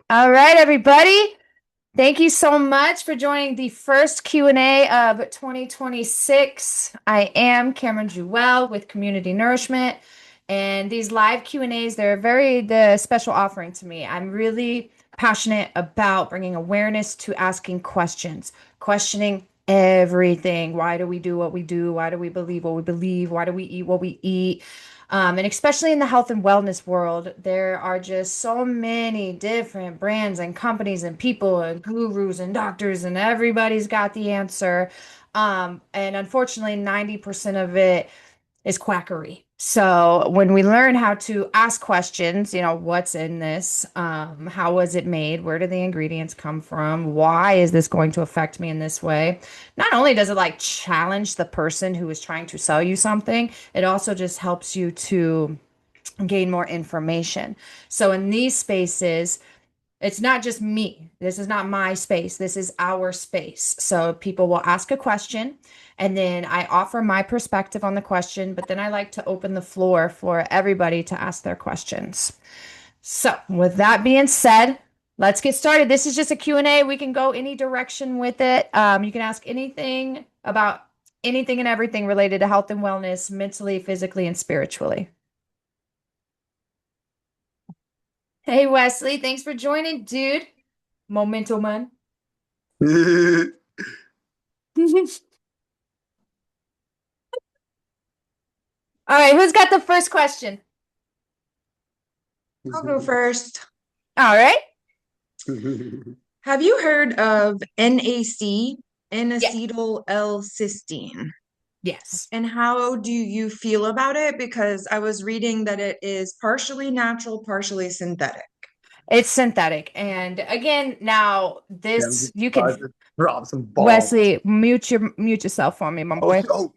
All right, everybody. Thank you so much for joining the first Q&A of 2026. I am Cameron Jewell with Community Nourishment, and these live Q&As, they're the special offering to me. I'm really passionate about bringing awareness to asking questions, questioning everything. Why do we do what we do? Why do we believe what we believe? Why do we eat what we eat? And especially in the health and wellness world, there are just so many different brands and companies and people and gurus and doctors, and everybody's got the answer. And unfortunately, 90% of it is quackery. So when we learn how to ask questions, what's in this? How was it made? Where do the ingredients come from? Why is this going to affect me in this way? Not only does it like challenge the person who is trying to sell you something, it also just helps you to gain more information. So in these spaces, it's not just me. This is not my space. This is our space. So people will ask a question and then I offer my perspective on the question, but then I like to open the floor for everybody to ask their questions. So with that being said, let's get started. This is just a Q&A. We can go any direction with it. You can ask anything about anything and everything related to health and wellness, mentally, physically, and spiritually. Hey, Wesley, thanks for joining, dude. Momento man. All right, who's got the first question? I'll go first. All right. Have you heard of NAC, Yeah. N-acetyl L-cysteine? Yes. And how do you feel about it? Because I was reading that it is partially natural, partially synthetic. It's synthetic. And again, now Yeah, I'm this just you can about to drop some balls. Wesley, mute yourself for me, my Oh, boy. oh,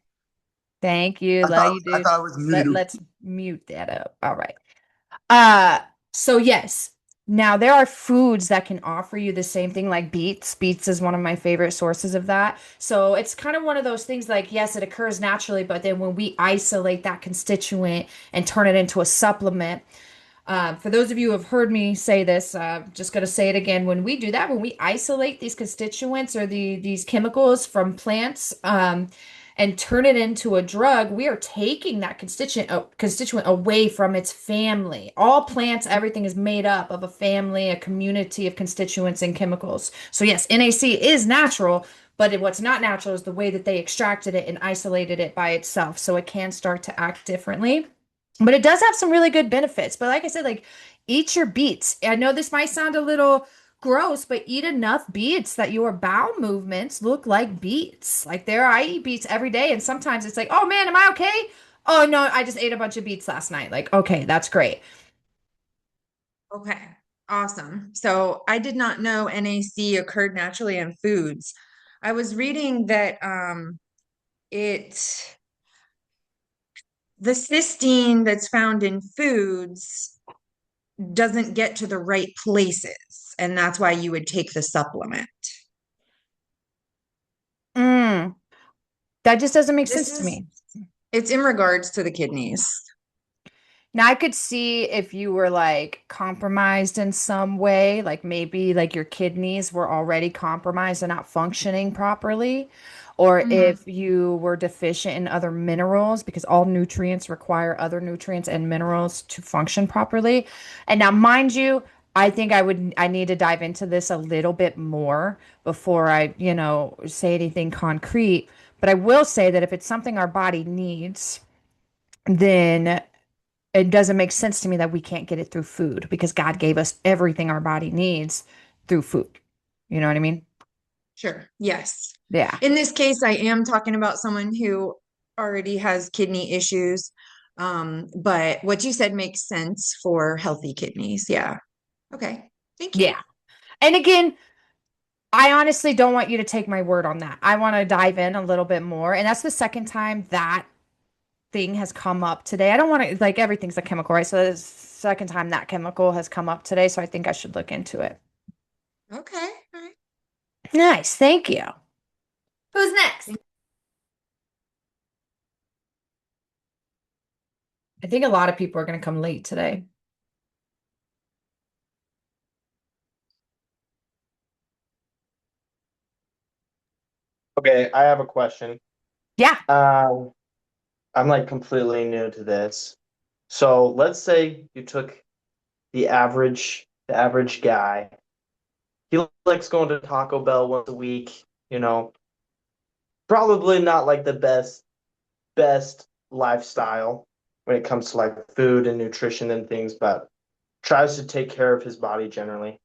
Thank you. I Love thought you, I dude. thought it was Let, muted. let's mute that up. All right. Uh, so yes. Now there are foods that can offer you the same thing like beets. Beets is one of my favorite sources of that. So it's kind of one of those things like, yes, it occurs naturally, but then when we isolate that constituent and turn it into a supplement, for those of you who have heard me say this, just going to say it again. When we do that, when we isolate these constituents or these chemicals from plants, and turn it into a drug, we are taking that constituent away from its family. All plants, everything is made up of a family, a community of constituents and chemicals. So yes, NAC is natural, but what's not natural is the way that they extracted it and isolated it by itself. So it can start to act differently. But it does have some really good benefits. But like I said, like eat your beets. I know this might sound a little gross, but eat enough beets that your bowel movements look like beets. Like I eat beets every day, and sometimes it's like, oh man, am I okay? Oh no, I just ate a bunch of beets last night. Like, okay, that's great. Okay, awesome. So I did not know NAC occurred naturally in foods. I was reading that it the cysteine that's found in foods doesn't get to the right places, and that's why you would take the supplement. Mm, that just doesn't make This sense to is me. it's in regards to the kidneys. Now I could see if you were like compromised in some way, like maybe like your kidneys were already compromised and not functioning properly, or Hmm. if you were deficient in other minerals, because all nutrients require other nutrients and minerals to function properly. And now, mind you, I need to dive into this a little bit more before I, say anything concrete. But I will say that if it's something our body needs, then it doesn't make sense to me that we can't get it through food because God gave us everything our body needs through food. You know what I mean? Sure. Yes. Yeah. In this case, I am talking about someone who already has kidney issues. But what you said makes sense for healthy kidneys. Yeah. Okay. Thank you. Yeah. And again, I honestly don't want you to take my word on that. I want to dive in a little bit more. And that's the second time that thing has come up today. I don't want to, like, everything's a chemical, right? So the second time that chemical has come up today. So I think I should look into it. Okay. All right. Nice. Thank you. Who's next? I think a lot of people are going to come late today. Okay, I have a question. Yeah. Um, I'm like completely new to this. So let's say you took the average guy. He likes going to Taco Bell once a week, probably not like the best lifestyle when it comes to like food and nutrition and things, but tries to take care of his body generally,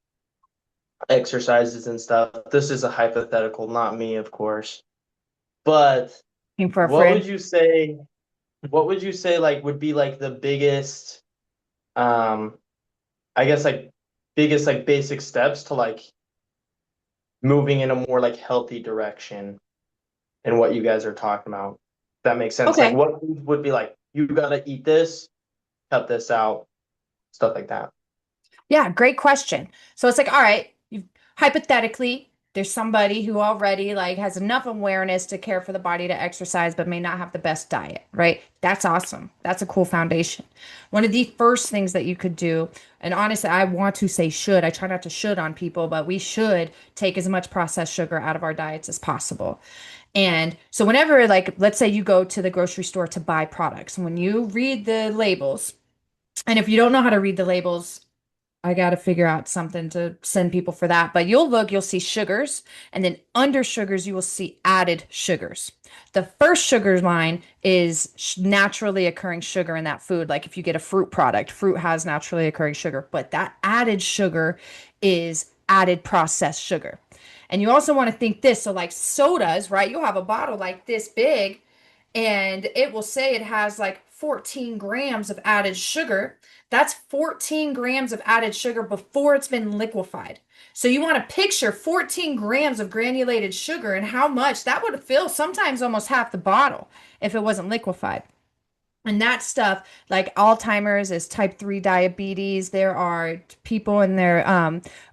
exercises and stuff. This is a hypothetical, not me, of course. But Looking for a what friend. would you say what would you say like would be like the biggest um I guess like biggest like basic steps to like moving in a more like healthy direction in what you guys are talking about? If that makes sense. Like Okay. what foods would be like you gotta eat this, cut this out, stuff like that. Yeah, great question. So it's like, all right, you hypothetically, there's somebody who already like has enough awareness to care for the body to exercise, but may not have the best diet, right? That's awesome. That's a cool foundation. One of the first things that you could do, and honestly, I want to say should, I try not to should on people, but we should take as much processed sugar out of our diets as possible. And so whenever, like, let's say you go to the grocery store to buy products, when you read the labels, and if you don't know how to read the labels, I got to figure out something to send people for that. But you'll see sugars, and then under sugars, you will see added sugars. The first sugar line is naturally occurring sugar in that food. Like if you get a fruit product, fruit has naturally occurring sugar, but that added sugar is added processed sugar. And you also want to think this. So, like sodas, right? You'll have a bottle like this big, and it will say it has like 14 grams of added sugar. That's 14 grams of added sugar before it's been liquefied. So you want to picture 14 grams of granulated sugar and how much that would fill sometimes almost half the bottle if it wasn't liquefied. And that stuff, like Alzheimer's is type 3 diabetes. There are people in their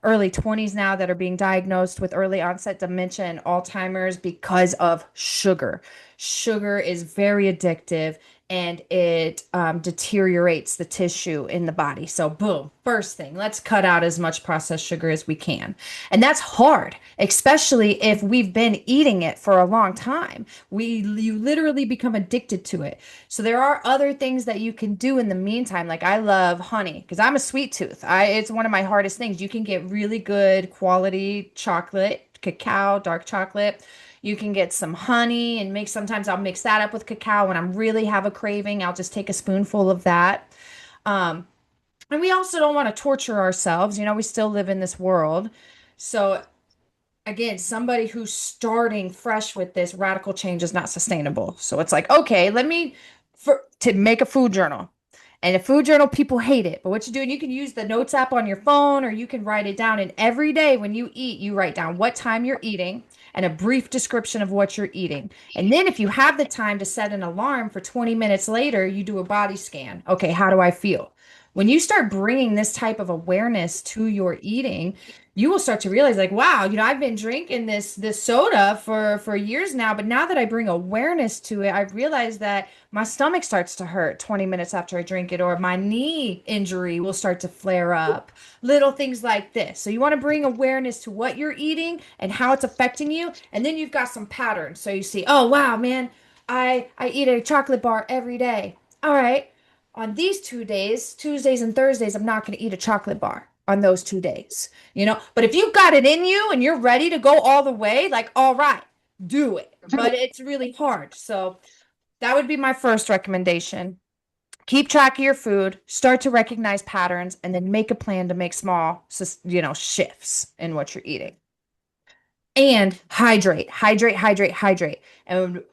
early 20s now that are being diagnosed with early onset dementia and Alzheimer's because of sugar. Sugar is very addictive and it deteriorates the tissue in the body. So, boom, first thing, let's cut out as much processed sugar as we can. And that's hard, especially if we've been eating it for a long time. You literally become addicted to it. So there are other things that you can do in the meantime. Like I love honey because I'm a sweet tooth. It's one of my hardest things. You can get really good quality chocolate, cacao, dark chocolate. You can get some honey and make sometimes I'll mix that up with cacao when I'm really have a craving. I'll just take a spoonful of that. Um, and we also don't want to torture ourselves. We still live in this world. So again, somebody who's starting fresh with this radical change is not sustainable. So it's like, okay, to make a food journal. And a food journal, people hate it. But what you do, and you can use the notes app on your phone or you can write it down. And every day when you eat, you write down what time you're eating and a brief description of what you're eating. And then if you have the time to set an alarm for 20 minutes later, you do a body scan. Okay, how do I feel? When you start bringing this type of awareness to your eating, you will start to realize like, wow, I've been drinking this soda for years now, but now that I bring awareness to it, I realize that my stomach starts to hurt 20 minutes after I drink it, or my knee injury will start to flare up. Little things like this. So you want to bring awareness to what you're eating and how it's affecting you, and then you've got some patterns. So you see, oh wow, man, I eat a chocolate bar every day. All right. On these 2 days, Tuesdays and Thursdays, I'm not going to eat a chocolate bar on those 2 days. But if you've got it in you and you're ready to go all the way, like, all right, do it. But it's really hard. So that would be my first recommendation. Keep track of your food, start to recognize patterns, and then make a plan to make small, shifts in what you're eating. And hydrate, hydrate, hydrate, hydrate. And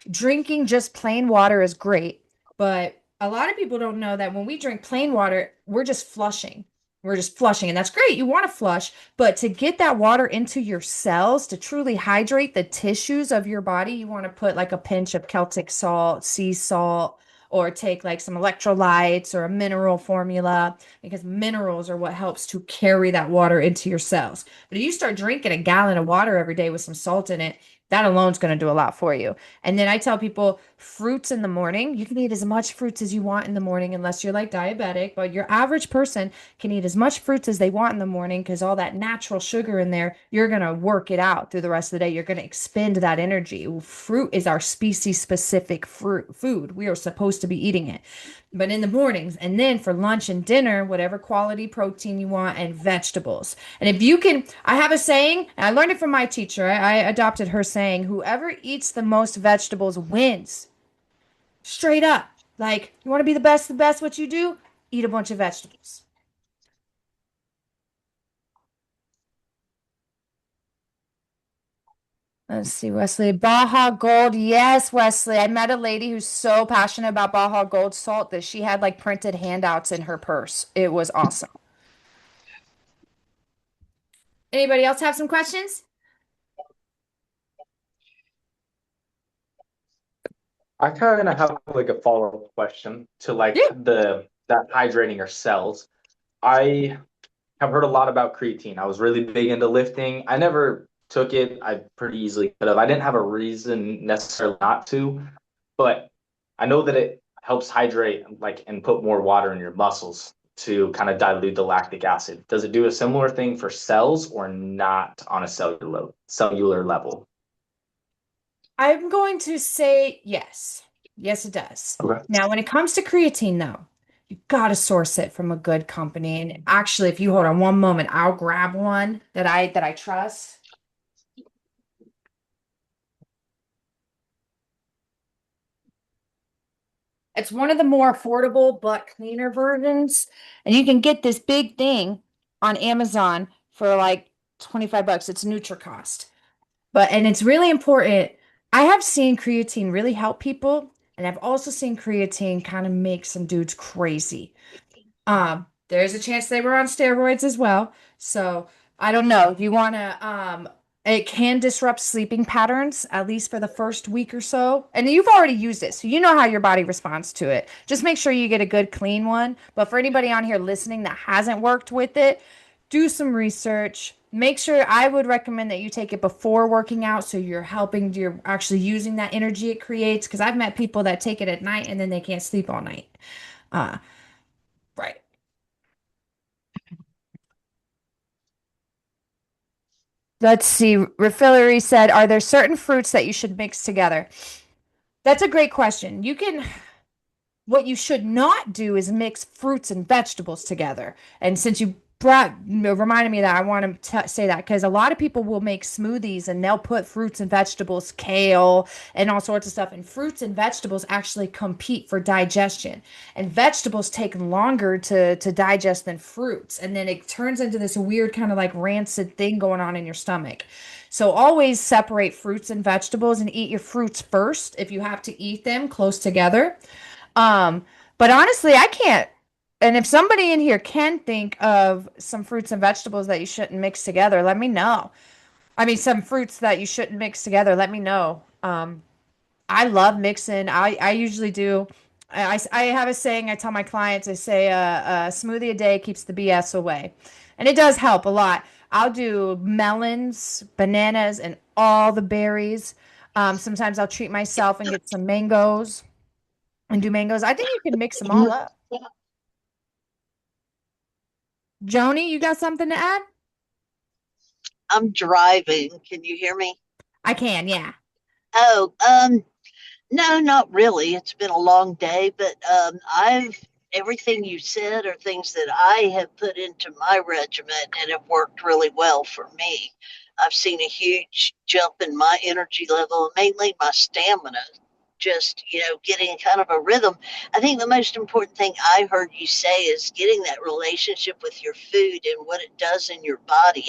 drinking just plain water is great, but a lot of people don't know that when we drink plain water, we're just flushing. We're just flushing, and that's great. You want to flush, but to get that water into your cells, to truly hydrate the tissues of your body, you want to put like a pinch of Celtic salt, sea salt, or take like some electrolytes or a mineral formula because minerals are what helps to carry that water into your cells. But if you start drinking a gallon of water every day with some salt in it, That alone is going to do a lot for you. And then I tell people fruits in the morning. You can eat as much fruits as you want in the morning, unless you're like diabetic, but your average person can eat as much fruits as they want in the morning because all that natural sugar in there, you're going to work it out through the rest of the day. You're going to expend that energy. Fruit is our species specific fruit food. We are supposed to be eating it. But in the mornings, and then for lunch and dinner, whatever quality protein you want, and vegetables. And if you can, I have a saying, and I learned it from my teacher. I adopted her saying, whoever eats the most vegetables wins. Straight up. Like, you want to be the best what you do? Eat a bunch of vegetables. Let's see, Wesley. Baja Gold. Yes, Wesley. I met a lady who's so passionate about Baja Gold salt that she had like printed handouts in her purse. It was awesome. Anybody else have some questions? I kind of have like a follow-up question to like Yeah. the that hydrating your cells. I have heard a lot about creatine. I was really big into lifting. I never took it. I pretty easily could have. I didn't have a reason necessarily not to, but I know that it helps hydrate like and put more water in your muscles to kind of dilute the lactic acid. Does it do a similar thing for cells or not on a cellular level? I'm going to say yes. Yes, it does. Okay. Now, when it comes to creatine, though, you got to source it from a good company. And actually, if you hold on one moment, I'll grab one that I trust. It's one of the more affordable but cleaner versions, and you can get this big thing on Amazon for like 25 bucks. It's NutriCost. But and it's really important. I have seen creatine really help people, and I've also seen creatine kind of make some dudes crazy. There's a chance they were on steroids as well. So I don't know. If you want to, it can disrupt sleeping patterns, at least for the first week or so. And you've already used it, so you know how your body responds to it. Just make sure you get a good, clean one. But for anybody on here listening that hasn't worked with it, do some research. Make sure I would recommend that you take it before working out so you're actually using that energy it creates. Because I've met people that take it at night and then they can't sleep all night. Uh, right. Let's see. Refillery said, are there certain fruits that you should mix together? That's a great question. What you should not do is mix fruits and vegetables together. And since reminded me of that, I want to say that because a lot of people will make smoothies and they'll put fruits and vegetables, kale, and all sorts of stuff. And fruits and vegetables actually compete for digestion. And vegetables take longer to digest than fruits. And then it turns into this weird kind of like rancid thing going on in your stomach. So always separate fruits and vegetables and eat your fruits first if you have to eat them close together. Um, but honestly, I can't. And if somebody in here can think of some fruits and vegetables that you shouldn't mix together, let me know. I mean, some fruits that you shouldn't mix together, let me know. I love mixing. I usually do. I have a saying I tell my clients, I say a smoothie a day keeps the BS away. And it does help a lot. I'll do melons, bananas, and all the berries. Sometimes I'll treat myself and get some mangoes and do mangoes. I think you can mix them all up. Joni, you got something to add? I'm driving. Can you hear me? I can, yeah. Oh, no, not really. It's been a long day, but I've everything you said are things that I have put into my regimen and have worked really well for me. I've seen a huge jump in my energy level, mainly my stamina, just, getting kind of a rhythm. I think the most important thing I heard you say is getting that relationship with your food and what it does in your body.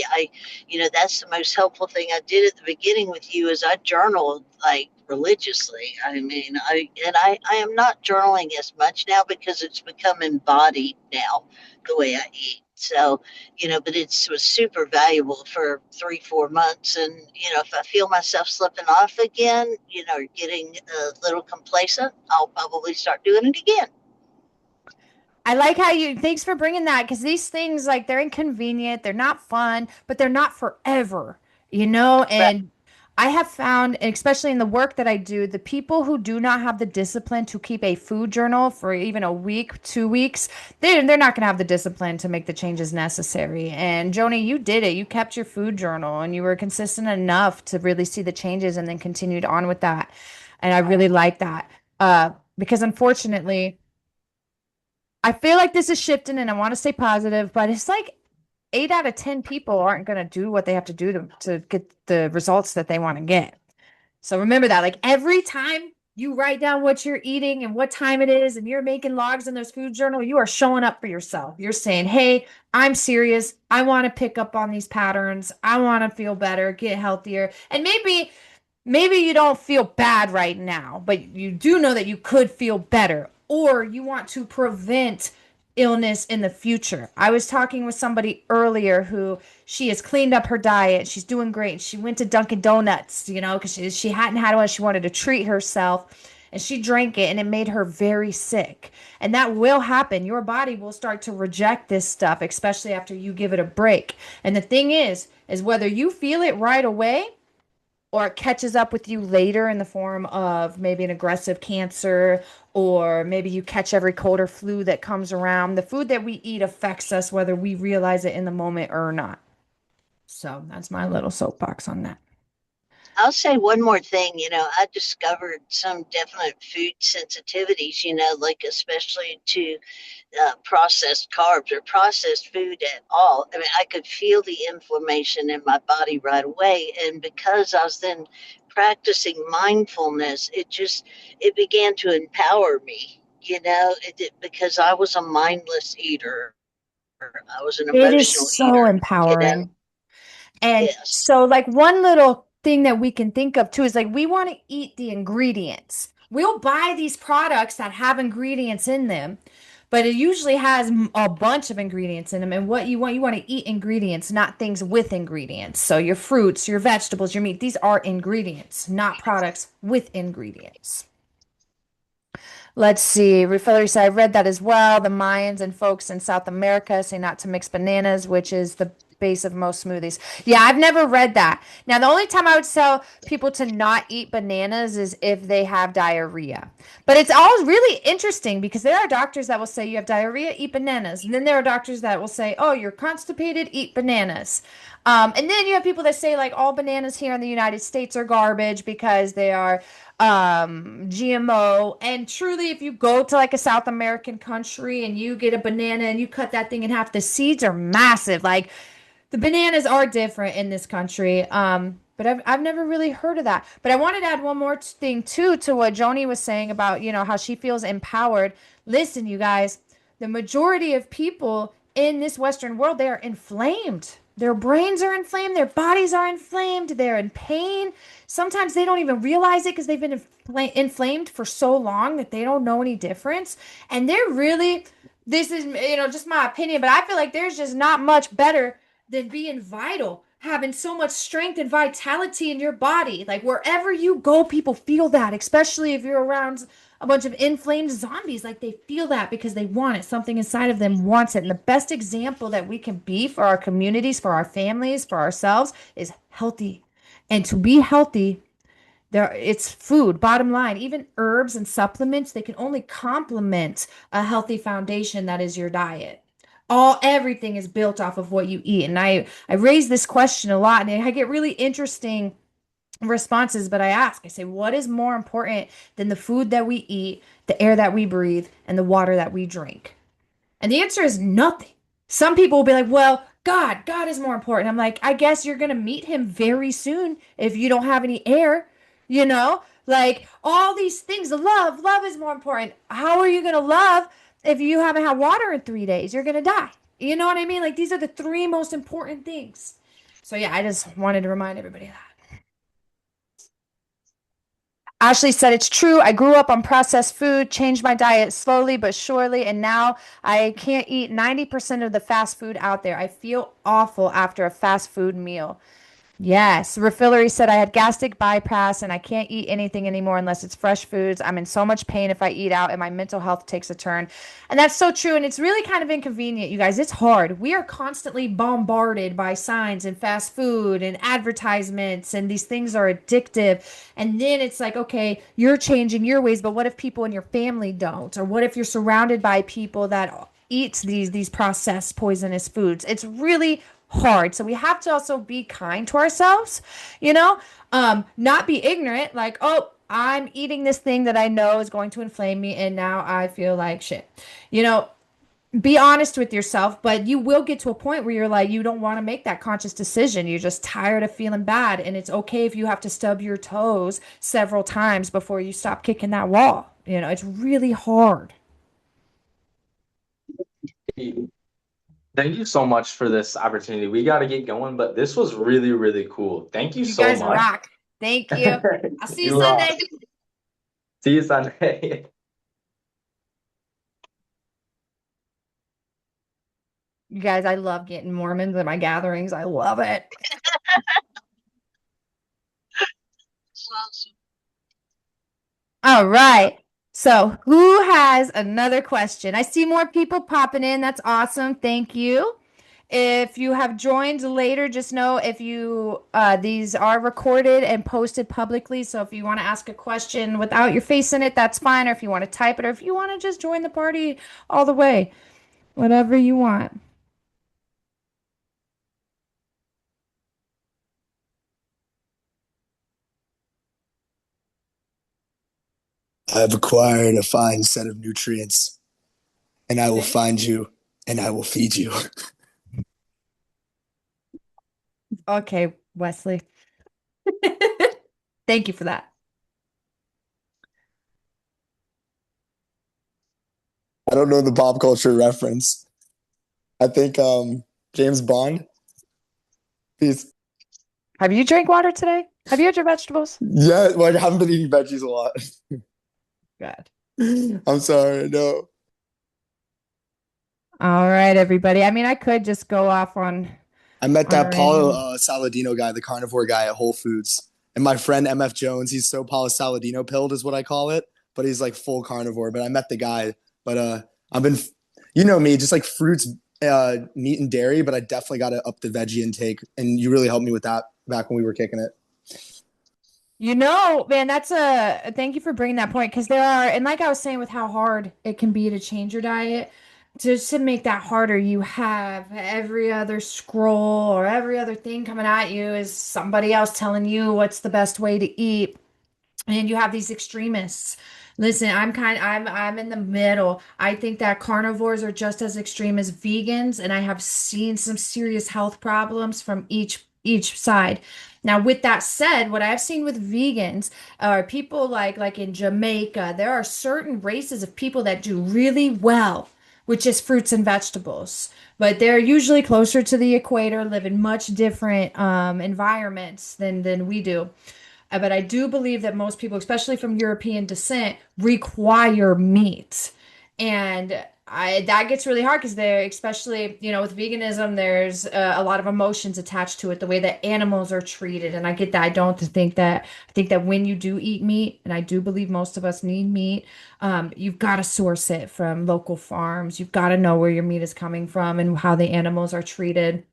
That's the most helpful thing I did at the beginning with you is I journaled like religiously. I am not journaling as much now because it's become embodied now the way I eat. So, but it was super valuable for 3, 4 months. And, if I feel myself slipping off again, getting a little complacent, I'll probably start doing it again. I like how thanks for bringing that because these things, like, they're inconvenient, they're not fun, but they're not forever, you know? Right. And I have found, especially in the work that I do, the people who do not have the discipline to keep a food journal for even a week, 2 weeks, they're not going to have the discipline to make the changes necessary. And Joni, you did it. You kept your food journal and you were consistent enough to really see the changes and then continued on with that. And I really like that. Because unfortunately, I feel like this is shifting and I want to stay positive, but it's like 8 out of 10 people aren't going to do what they have to do to get the results that they want to get. So remember that, like every time you write down what you're eating and what time it is, and you're making logs in those food journal, you are showing up for yourself. You're saying, hey, I'm serious. I want to pick up on these patterns. I want to feel better, get healthier. And maybe you don't feel bad right now, but you do know that you could feel better, or you want to prevent illness in the future. I was talking with somebody earlier who she has cleaned up her diet. She's doing great. She went to Dunkin' Donuts, because she hadn't had one. She wanted to treat herself and she drank it and it made her very sick. And that will happen. Your body will start to reject this stuff, especially after you give it a break. And the thing is whether you feel it right away or it catches up with you later in the form of maybe an aggressive cancer, or maybe you catch every cold or flu that comes around. The food that we eat affects us whether we realize it in the moment or not. So that's my little soapbox on that. I'll say one more thing. I discovered some definite food sensitivities, like especially to processed carbs or processed food at all. I mean, I could feel the inflammation in my body right away. And because I was then practicing mindfulness, it began to empower me, because I was a mindless eater. I was an It is emotional so eater, you know. empowering. And Yes. so, like, one little thing that we can think of too is like we want to eat the ingredients. We'll buy these products that have ingredients in them, but it usually has a bunch of ingredients in them. And what you want to eat ingredients, not things with ingredients. So, your fruits, your vegetables, your meat, these are ingredients, not products with ingredients. Let's see. Refillery said, I read that as well. The Mayans and folks in South America say not to mix bananas, which is the base of most smoothies. Yeah, I've never read that. Now, the only time I would tell people to not eat bananas is if they have diarrhea. But it's all really interesting because there are doctors that will say you have diarrhea, eat bananas. And then there are doctors that will say, oh, you're constipated, eat bananas. And then you have people that say like all bananas here in the United States are garbage because they are GMO. And truly, if you go to like a South American country and you get a banana and you cut that thing in half, the seeds are massive. Like the bananas are different in this country. But I've never really heard of that. But I wanted to add one more thing too to what Joni was saying about, how she feels empowered. Listen, you guys, the majority of people in this Western world, they are inflamed. Their brains are inflamed, their bodies are inflamed, they're in pain. Sometimes they don't even realize it because they've been inflamed for so long that they don't know any difference. And they're really, this is, just my opinion, but I feel like there's just not much better than being vital, having so much strength and vitality in your body. Like wherever you go, people feel that, especially if you're around a bunch of inflamed zombies. Like they feel that because they want it. Something inside of them wants it. And the best example that we can be for our communities, for our families, for ourselves is healthy. And to be healthy, it's food, bottom line. Even herbs and supplements, they can only complement a healthy foundation that is your diet. Everything is built off of what you eat. And I raise this question a lot, and I get really interesting responses, but I say, what is more important than the food that we eat, the air that we breathe, and the water that we drink? And the answer is nothing. Some people will be like, well, God is more important. I'm like, I guess you're going to meet him very soon if you don't have any air, like all these things. Love is more important. How are you going to love if you haven't had water in 3 days? You're going to die. You know what I mean? Like these are the three most important things. So yeah, I just wanted to remind everybody of that. Ashley said, it's true. I grew up on processed food, changed my diet slowly but surely, and now I can't eat 90% of the fast food out there. I feel awful after a fast food meal. Yes, Refillery said I had gastric bypass and I can't eat anything anymore unless it's fresh foods. I'm in so much pain if I eat out and my mental health takes a turn. And that's so true. And it's really kind of inconvenient, you guys. It's hard. We are constantly bombarded by signs and fast food and advertisements, and these things are addictive. And then it's like, okay, you're changing your ways, but what if people in your family don't? Or what if you're surrounded by people that eat these processed poisonous foods? It's really hard. So we have to also be kind to ourselves, you know, not be ignorant, like, oh, I'm eating this thing that I know is going to inflame me, and now I feel like shit. You know, be honest with yourself, but you will get to a point where you're like, you don't want to make that conscious decision. You're just tired of feeling bad. And it's okay if you have to stub your toes several times before you stop kicking that wall. You know, it's really hard. Thank you so much for this opportunity. We got to get going, but this was really, really cool. Thank you You so guys much. rock. Thank you. I'll see you You rock. Sunday. See you Sunday. You guys, I love getting Mormons at my gatherings. I love it. All right. So, who has another question? I see more people popping in. That's awesome. Thank you. If you have joined later, just know if you these are recorded and posted publicly. So if you want to ask a question without your face in it, that's fine. Or if you want to type it, or if you want to just join the party all the way, whatever you want. I've acquired a fine set of nutrients, and I will find you, and I will feed you. Okay, Wesley. Thank you for that. I don't know the pop culture reference. I think James Bond. He's Have you drank water today? Have you had your vegetables? yeah, like I haven't been eating veggies a lot. Good. I'm sorry, no. All right, everybody. I mean, I could just go off on I met on a that Paulo random. Saladino guy, the carnivore guy at Whole Foods. And my friend MF Jones, he's so Paulo Saladino pilled is what I call it, but he's like full carnivore. But I met the guy. But I've been you know me, just like fruits, meat and dairy, but I definitely got to up the veggie intake. And you really helped me with that back when we were kicking it. You know, man, that's a thank you for bringing that point because there are, and like I was saying with how hard it can be to change your diet, just to make that harder, you have every other scroll or every other thing coming at you is somebody else telling you what's the best way to eat. And you have these extremists. Listen, I'm in the middle. I think that carnivores are just as extreme as vegans, and I have seen some serious health problems from each side. Now, with that said, what I've seen with vegans are people like in Jamaica, there are certain races of people that do really well with just fruits and vegetables, but they're usually closer to the equator, live in much different environments than we do. But I do believe that most people, especially from European descent, require meat. And that gets really hard because they're, especially, you know, with veganism, there's a lot of emotions attached to it, the way that animals are treated. And I get that. I think that when you do eat meat, and I do believe most of us need meat, you've got to source it from local farms. You've got to know where your meat is coming from and how the animals are treated.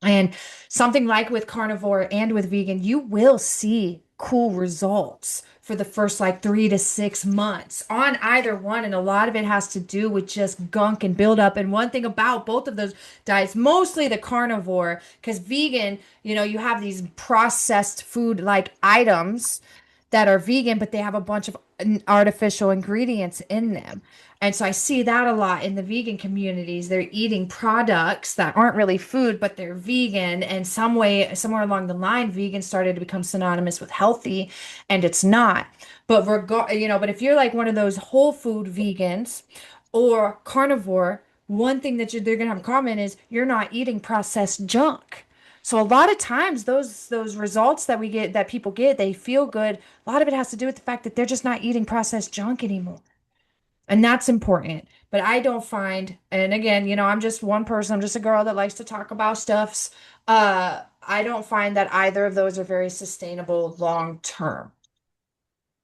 And something like with carnivore and with vegan, you will see cool results for the first like 3 to 6 months on either one. And a lot of it has to do with just gunk and buildup. And one thing about both of those diets, mostly the carnivore, because vegan, you know, you have these processed food like items that are vegan, but they have a bunch of artificial ingredients in them. And so I see that a lot in the vegan communities. They're eating products that aren't really food, but they're vegan. And some way, somewhere along the line, vegan started to become synonymous with healthy, and it's not. But if you're like one of those whole food vegans or carnivore, one thing that they're gonna have in common is you're not eating processed junk. So a lot of times those results that we get that people get, they feel good. A lot of it has to do with the fact that they're just not eating processed junk anymore. And that's important. But I don't find, and again, you know, I'm just one person, I'm just a girl that likes to talk about stuffs. I don't find that either of those are very sustainable long term.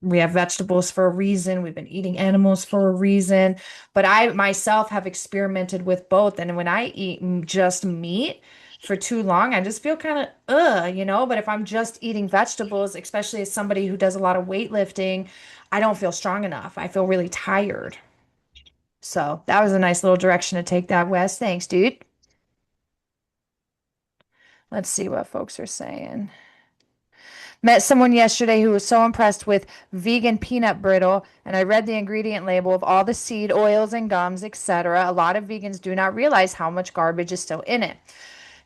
We have vegetables for a reason. We've been eating animals for a reason. But I myself have experimented with both. And when I eat just meat for too long, I just feel kind of, But if I'm just eating vegetables, especially as somebody who does a lot of weightlifting, I don't feel strong enough. I feel really tired. So that was a nice little direction to take that, Wes. Thanks, dude. Let's see what folks are saying. Met someone yesterday who was so impressed with vegan peanut brittle, and I read the ingredient label of all the seed oils and gums, etc. A lot of vegans do not realize how much garbage is still in it.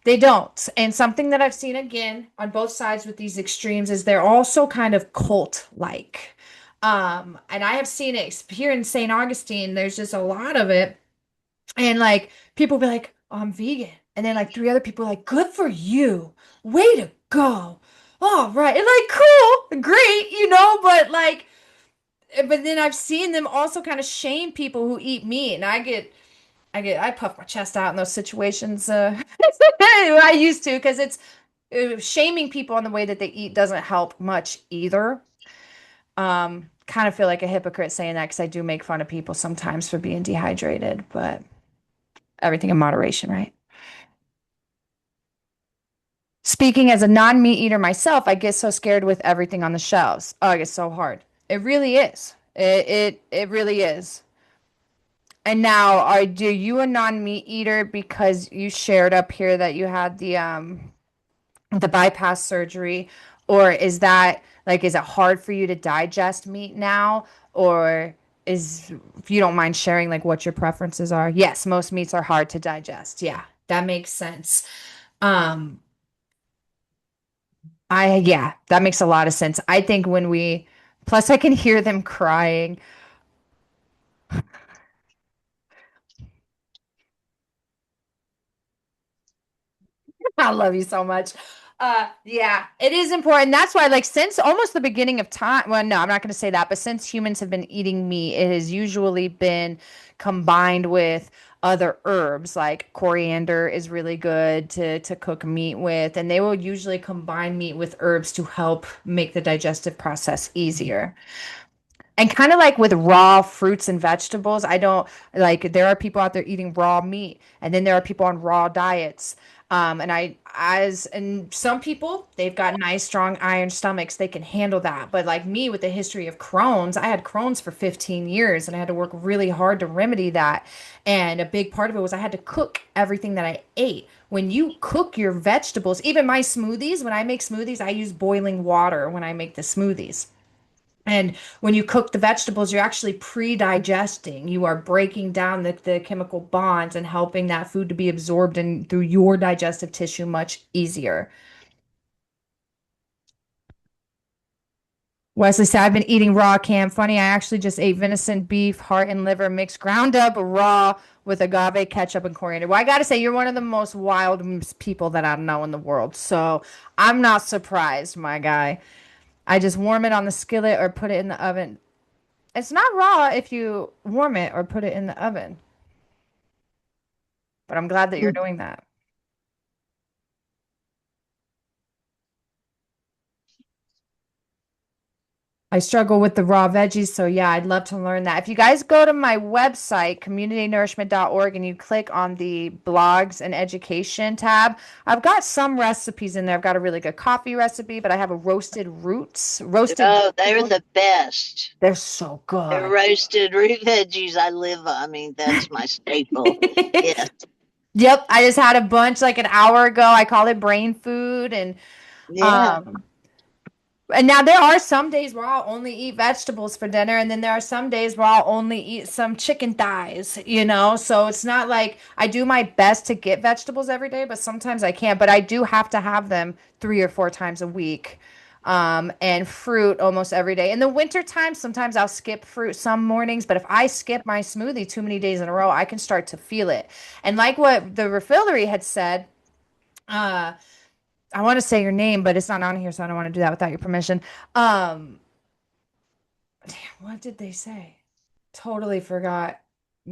They don't. And something that I've seen again on both sides with these extremes is they're also kind of cult-like. And I have seen it here in St. Augustine, there's just a lot of it. And like people be like, oh, I'm vegan. And then like three other people are like, good for you. Way to go. All right. And like, cool, great, but then I've seen them also kind of shame people who eat meat. And I puff my chest out in those situations. I used to, because it's shaming people on the way that they eat doesn't help much either. Kind of feel like a hypocrite saying that because I do make fun of people sometimes for being dehydrated, but everything in moderation, right? Speaking as a non-meat eater myself, I get so scared with everything on the shelves. Oh, it's so hard. It really is. It really is. And now, are you a non-meat eater because you shared up here that you had the bypass surgery, or is that like is it hard for you to digest meat now, or is if you don't mind sharing like what your preferences are? Yes, most meats are hard to digest. Yeah, that makes sense. Um, yeah, that makes a lot of sense. I think plus I can hear them crying. I love you so much. Yeah, it is important. That's why, like, since almost the beginning of time, well, no, I'm not going to say that, but since humans have been eating meat, it has usually been combined with other herbs. Like coriander is really good to cook meat with, and they will usually combine meat with herbs to help make the digestive process easier. And kind of like with raw fruits and vegetables, I don't like there are people out there eating raw meat, and then there are people on raw diets. And some people, they've got nice, strong iron stomachs, they can handle that. But like me with the history of Crohn's, I had Crohn's for 15 years and I had to work really hard to remedy that. And a big part of it was I had to cook everything that I ate. When you cook your vegetables, even my smoothies, when I make smoothies, I use boiling water when I make the smoothies. And when you cook the vegetables, you're actually pre-digesting. You are breaking down the chemical bonds and helping that food to be absorbed and through your digestive tissue much easier. Wesley said, I've been eating raw cam. Funny, I actually just ate venison, beef, heart, and liver mixed ground up raw with agave, ketchup, and coriander. Well, I gotta say, you're one of the most wild people that I know in the world. So I'm not surprised, my guy. I just warm it on the skillet or put it in the oven. It's not raw if you warm it or put it in the oven. But I'm glad that you're doing that. I struggle with the raw veggies, so yeah, I'd love to learn that. If you guys go to my website, communitynourishment.org, and you click on the blogs and education tab, I've got some recipes in there. I've got a really good coffee recipe, but I have a roasted roots, roasted. Oh, they're the best. They're so The good. roasted root veggies I live on. I mean, that's my staple. Yes. Yep, I just had a bunch like an hour ago. I call it brain food, Yeah. and now there are some days where I'll only eat vegetables for dinner, and then there are some days where I'll only eat some chicken thighs. So it's not like I do my best to get vegetables every day, but sometimes I can't. But I do have to have them 3 or 4 times a week. And fruit almost every day. In the winter time, sometimes I'll skip fruit some mornings, but if I skip my smoothie too many days in a row, I can start to feel it. And like what the refillery had said, uh, I want to say your name, but it's not on here, so I don't want to do that without your permission. Damn, what did they say? Totally forgot.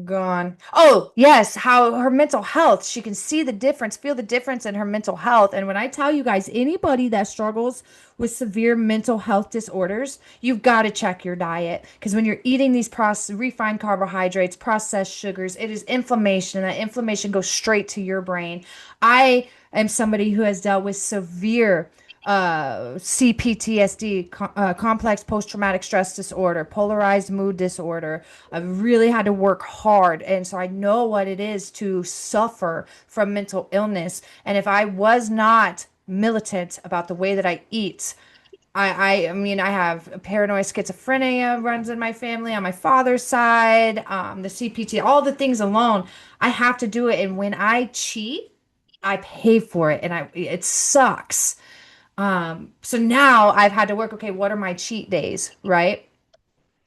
Gone. Oh, yes, how her mental health, she can see the difference, feel the difference in her mental health. And when I tell you guys, anybody that struggles with severe mental health disorders, you've got to check your diet because when you're eating these processed refined carbohydrates, processed sugars, it is inflammation, and that inflammation goes straight to your brain. I am somebody who has dealt with severe CPTSD, complex post-traumatic stress disorder, polarized mood disorder. I've really had to work hard, and so I know what it is to suffer from mental illness. And if I was not militant about the way that I eat, I mean, I have paranoid schizophrenia runs in my family on my father's side, the CPT, all the things alone. I have to do it, and when I cheat, I pay for it, and it sucks. So now I've had to work, okay, what are my cheat days, right?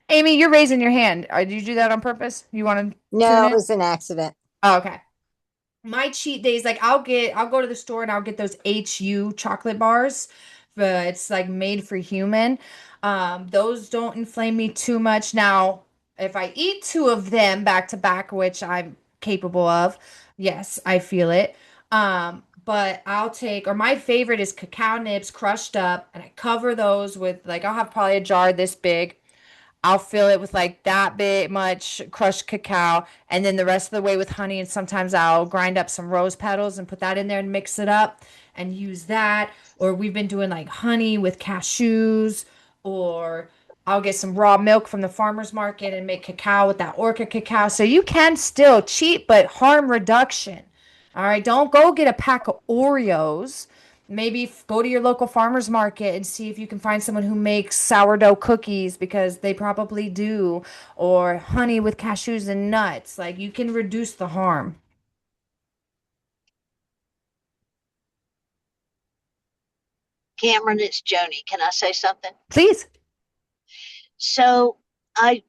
Amy, you're raising your hand. Did you do that on purpose? You want to tune No, it in? was an accident. Oh, okay. My cheat days, like I'll go to the store and I'll get those HU chocolate bars. It's like made for human. Those don't inflame me too much. Now, if I eat two of them back to back, which I'm capable of, yes, I feel it. But I'll take, or my favorite is cacao nibs crushed up, and I cover those with like I'll have probably a jar this big. I'll fill it with like that bit much crushed cacao, and then the rest of the way with honey. And sometimes I'll grind up some rose petals and put that in there and mix it up and use that. Or we've been doing like honey with cashews, or I'll get some raw milk from the farmer's market and make cacao with that Orca cacao. So you can still cheat, but harm reduction. All right, don't go get a pack of Oreos. Maybe go to your local farmer's market and see if you can find someone who makes sourdough cookies because they probably do, or honey with cashews and nuts. Like you can reduce the harm. Cameron, it's Joni. Can I say something? Please. So I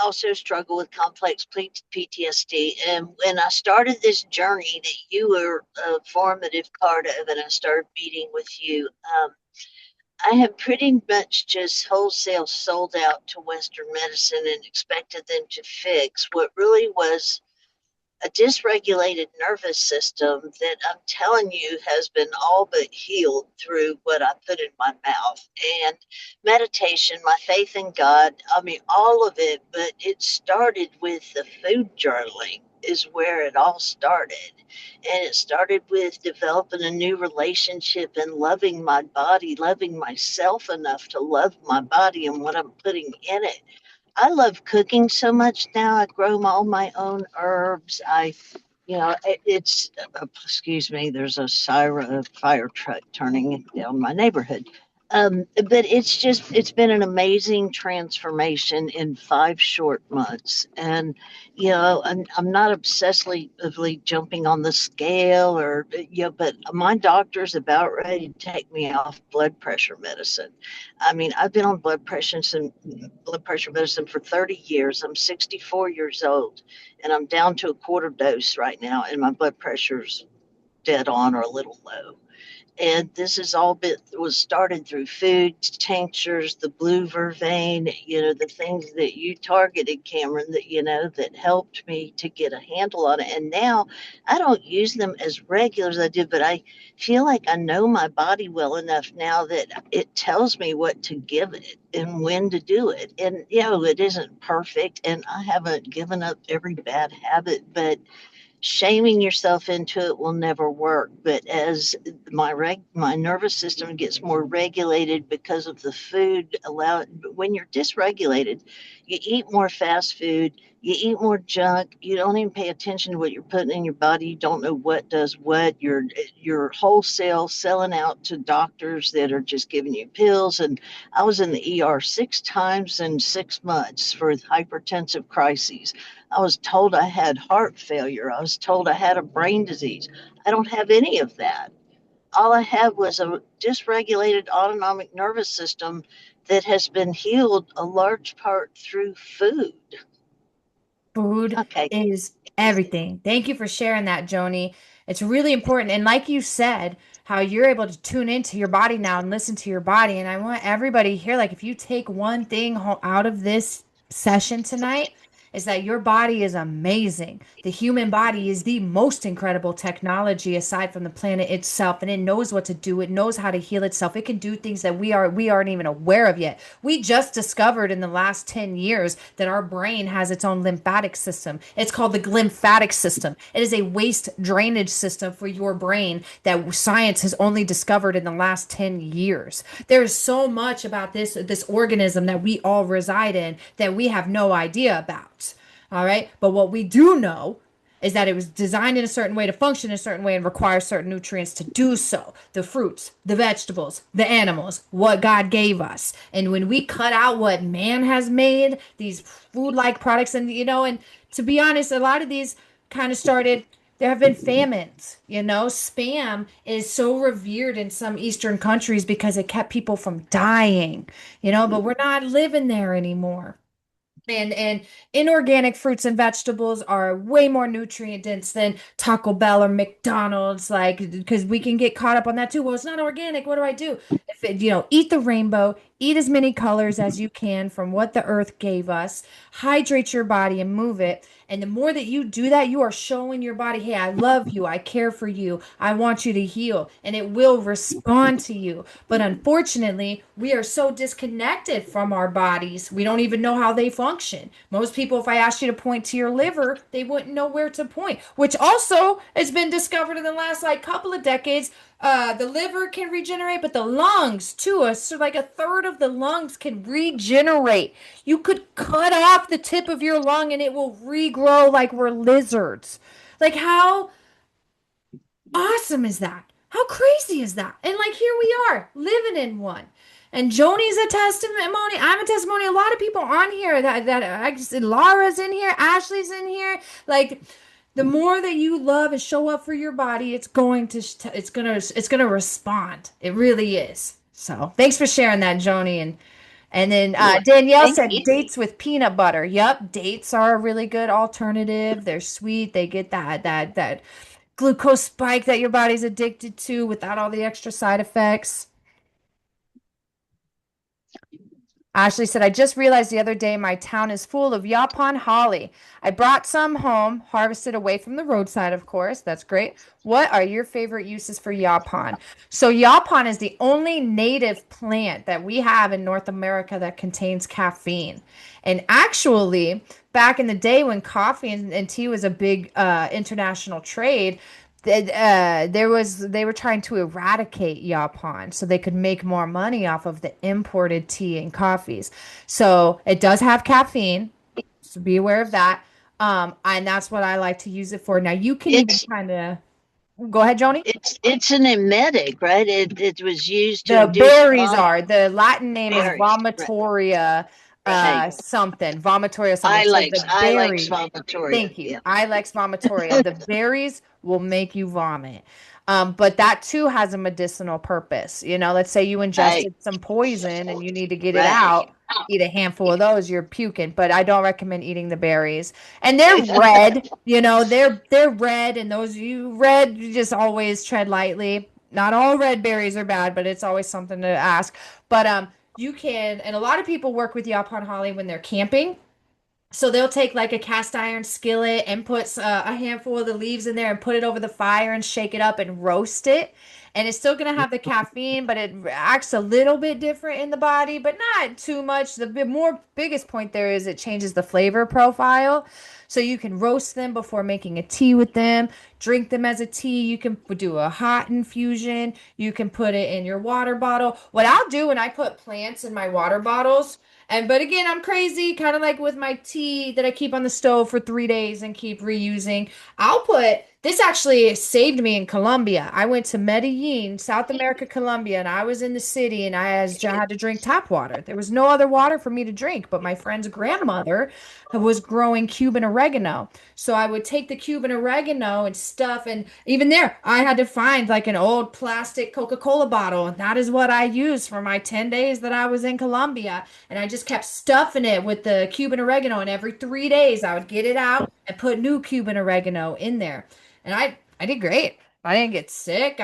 also struggle with complex PTSD. And when I started this journey that you were a formative part of, and I started meeting with you, I have pretty much just wholesale sold out to Western medicine and expected them to fix what really was a dysregulated nervous system that I'm telling you has been all but healed through what I put in my mouth and meditation, my faith in God. I mean, all of it, but it started with the food journaling, is where it all started. And it started with developing a new relationship and loving my body, loving myself enough to love my body and what I'm putting in it. I love cooking so much now. I grow all my own herbs. It's, excuse me, there's a siren, a fire truck turning down my neighborhood. But it's been an amazing transformation in 5 short months. And, I'm not obsessively jumping on the scale but my doctor's about ready to take me off blood pressure medicine. I mean, I've been on blood pressure medicine for 30 years. I'm 64 years old and I'm down to a quarter dose right now, and my blood pressure's dead on or a little low. And this is all was started through food tinctures, the blue vervain, the things that you targeted, Cameron, that helped me to get a handle on it. And now I don't use them as regular as I did, but I feel like I know my body well enough now that it tells me what to give it and when to do it. And it isn't perfect, and I haven't given up every bad habit, but shaming yourself into it will never work. But as my nervous system gets more regulated because of the food, when you're dysregulated, you eat more fast food, you eat more junk, you don't even pay attention to what you're putting in your body, you don't know what does what, you're wholesale selling out to doctors that are just giving you pills. And I was in the ER 6 times in 6 months for hypertensive crises. I was told I had heart failure. I was told I had a brain disease. I don't have any of that. All I have was a dysregulated autonomic nervous system that has been healed a large part through food. Food Okay. is everything. Thank you for sharing that, Joni. It's really important. And like you said, how you're able to tune into your body now and listen to your body. And I want everybody here, like, if you take one thing out of this session tonight, is that your body is amazing. The human body is the most incredible technology aside from the planet itself, and it knows what to do. It knows how to heal itself. It can do things that we aren't even aware of yet. We just discovered in the last 10 years that our brain has its own lymphatic system. It's called the glymphatic system. It is a waste drainage system for your brain that science has only discovered in the last 10 years. There's so much about this organism that we all reside in that we have no idea about. All right. But what we do know is that it was designed in a certain way to function in a certain way and require certain nutrients to do so. The fruits, the vegetables, the animals, what God gave us. And when we cut out what man has made, these food-like products, and and to be honest, a lot of these kind of started. There have been famines, Spam is so revered in some Eastern countries because it kept people from dying, but we're not living there anymore. And inorganic fruits and vegetables are way more nutrient dense than Taco Bell or McDonald's, like because we can get caught up on that too. Well, it's not organic. What do I do? If it, eat the rainbow, eat as many colors as you can from what the earth gave us, hydrate your body and move it. And the more that you do that, you are showing your body, hey, I love you, I care for you, I want you to heal, and it will respond to you. But unfortunately, we are so disconnected from our bodies, we don't even know how they function. Most people, if I asked you to point to your liver, they wouldn't know where to point, which also has been discovered in the last couple of decades. The liver can regenerate, but the lungs too. So like a third of the lungs can regenerate. You could cut off the tip of your lung and it will regrow like we're lizards. Like how awesome is that? How crazy is that? And here we are living in one. And Joni's a testimony. I'm a testimony. A lot of people on here Laura's in here, Ashley's in here. The more that you love and show up for your body, it's going to respond. It really is. So thanks for sharing that, Joni. And then Danielle said dates with peanut butter. Yep, dates are a really good alternative. They're sweet. They get that glucose spike that your body's addicted to without all the extra side effects. Ashley said, I just realized the other day my town is full of Yaupon holly. I brought some home, harvested away from the roadside, of course. That's great. What are your favorite uses for Yaupon? So Yaupon is the only native plant that we have in North America that contains caffeine. And actually, back in the day when coffee and tea was a big international trade, they were trying to eradicate Yaupon so they could make more money off of the imported tea and coffees. So it does have caffeine, so be aware of that. And that's what I like to use it for. Now you can even kind of go ahead, Joni. It's an emetic, right? It was used to the berries are the Latin name is vomitoria. Something vomitoria something. Ilex vomitoria. Thank you. Yeah. Ilex vomitoria. The berries will make you vomit. But that too has a medicinal purpose. Let's say you ingested some poison and you need to get it out. Eat a handful of those, you're puking. But I don't recommend eating the berries. And they're red. They're red, and you just always tread lightly. Not all red berries are bad, but it's always something to ask. But you can, and a lot of people work with Yaupon holly when they're camping. So they'll take a cast iron skillet and put a handful of the leaves in there and put it over the fire and shake it up and roast it. And it's still going to have the caffeine, but it acts a little bit different in the body, but not too much. The biggest point there is it changes the flavor profile. So you can roast them before making a tea with them, drink them as a tea. You can do a hot infusion. You can put it in your water bottle. What I'll do when I put plants in my water bottles, but again, I'm crazy, kind of like with my tea that I keep on the stove for 3 days and keep reusing. This actually saved me in Colombia. I went to Medellin, South America, Colombia, and I was in the city and I had to drink tap water. There was no other water for me to drink, but my friend's grandmother was growing Cuban oregano. So I would take the Cuban oregano and stuff, and even there, I had to find an old plastic Coca-Cola bottle, and that is what I used for my 10 days that I was in Colombia. And I just kept stuffing it with the Cuban oregano, and every 3 days I would get it out and put new Cuban oregano in there. And I did great. I didn't get sick.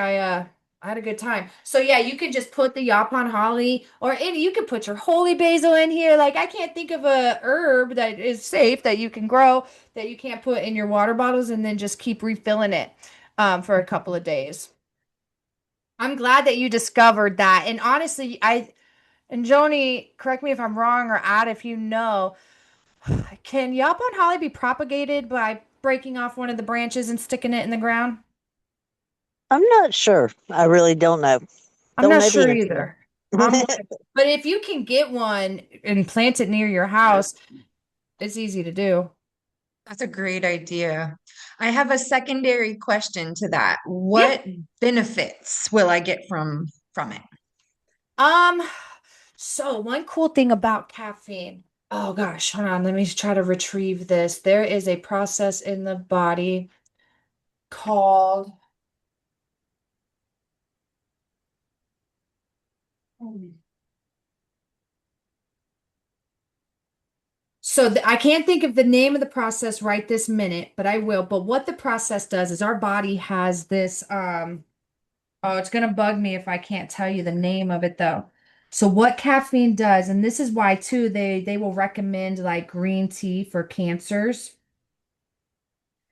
I had a good time. So yeah, you could just put the Yaupon holly, or you could put your holy basil in here. Like I can't think of a herb that is safe that you can grow that you can't put in your water bottles and then just keep refilling it for a couple of days. I'm glad that you discovered that. And honestly, and Joni, correct me if I'm wrong or add if you know, can Yaupon holly be propagated by breaking off one of the branches and sticking it in the ground? I'm not sure. I really don't know. I'm Don't not know the sure answer. either. But if you can get one and plant it near your house, it's easy to do. That's a great idea. I have a secondary question to that. Yeah. What benefits will I get from it? Um, so one cool thing about caffeine. Oh gosh, hold on, let me try to retrieve this. There is a process in the body called so I can't think of the name of the process right this minute, but I will. But what the process does is our body has this oh, it's gonna bug me if I can't tell you the name of it though. So what caffeine does, and this is why too, they will recommend like green tea for cancers.